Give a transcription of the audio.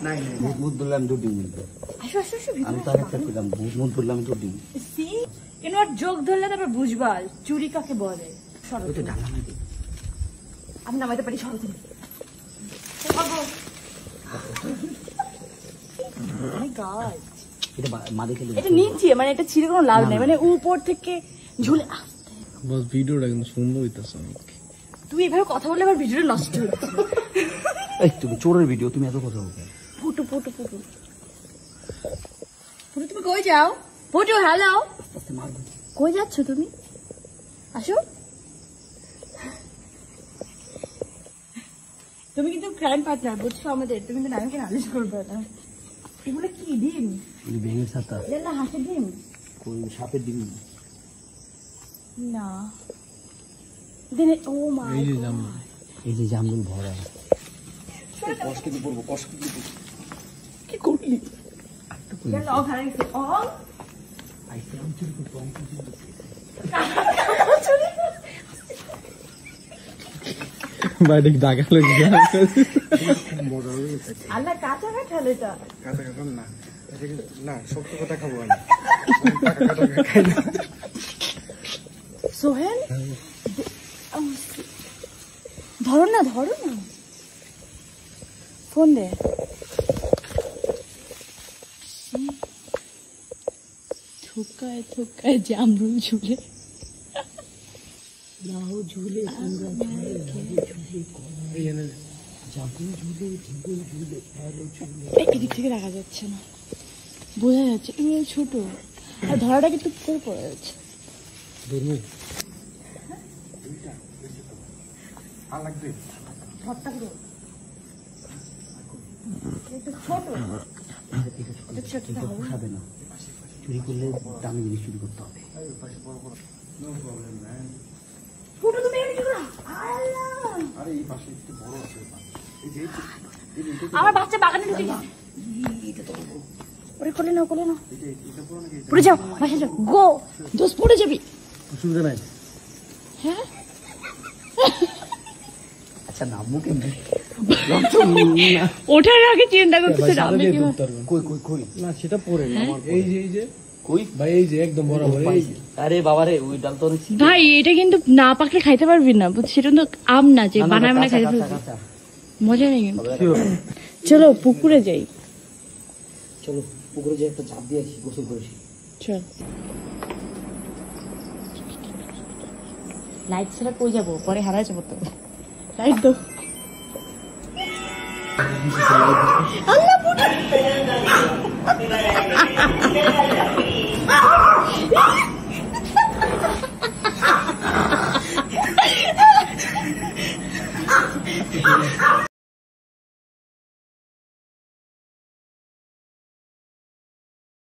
নাই নাই মুদ বললাম দুটি মিনিট আসো আসো আসো আমি তো আরেকটা কইলাম মুদ বললাম দুটি সি কেন আর যোগ ধরলে তারপর বুঝবা চুরি কাকে বলে সরো ওটা ডালা না দে আমি নামাইতে পারি সরো তুমি এটা নিচে মানে এটা ছিঁড়ে কোনো লাভ নেই মানে উপর থেকে ঝুলে বস ভিডিওটা কিন্তু সুন্দর হইতাছে অনেক তুই এভাবে কথা বললে আমার ভিডিওটা নষ্ট হচ্ছে এই তুমি চোরের ভিডিও তুমি এত কথা বলছো ফুটু ফুটু ফুটু ফুটু তুমি কই যাও ফুটু হ্যালো কই যাচ্ছ তুমি আসো তুমি কিন্তু ক্রাইম পার্টনার বুঝছো আমাদের তুমি কিন্তু নামকে নালিশ করবে না এগুলো কি ডিম ব্যাঙের ছাতা না হাঁসের ডিম কই সাপের ডিম না দিনে ও মা এই যে জামরুল ভরা কষ্ট কি পড়বো কষ্ট কি করলি লগ হারাইছে ও আইসে আমি চুরি করতে বাইরে ডাকা লেগে গেছে আল্লাহ কাঁচা কাঁঠাল এটা কাঁচা কাঁঠাল না না শক্ত কথা খাবো আমি পাকা কাঁঠাল খাই না সোহেল ধরো না ফোন দে থুকায় থুকায় জামরুল ঝুলে লাউ ঝুলে এদিক থেকে দেখা যাচ্ছে না বোঝা যাচ্ছে এগুলো ছোট আর ধরাটা কিন্তু পুরো পড়ে যাচ্ছে চুরি করলে দামি জিনিস চুরি করতে হবে আমার বাচ্চা বাগানে ঢুকে গেছে ওরে কোলে নাও পড়ে যাও বাসা যাও গো দোষ পড়ে যাবি অসুবিধা নাই হ্যাঁ আচ্ছা না মুখে ওঠার আগে চিন্তা করতেছে কই না সেটা পরে এই যে কই ভাই এই যে একদম বরাবর এই আরে বাবা রে ওই ডাল তো ভাই এটা কিন্তু না পাকলে খাইতে পারবি না সেটা তো আম না যে বানায় মানে খাইতে পারবি মজা নেই কিন্তু চলো পুকুরে যাই চলো পুকুরে যাই একটা ঝাঁপ দিয়ে আসি গোসল করেছি চল লাইট ছাড়া কই যাবো পরে হারাই যাবো তো লাইট দাও আল্লাহ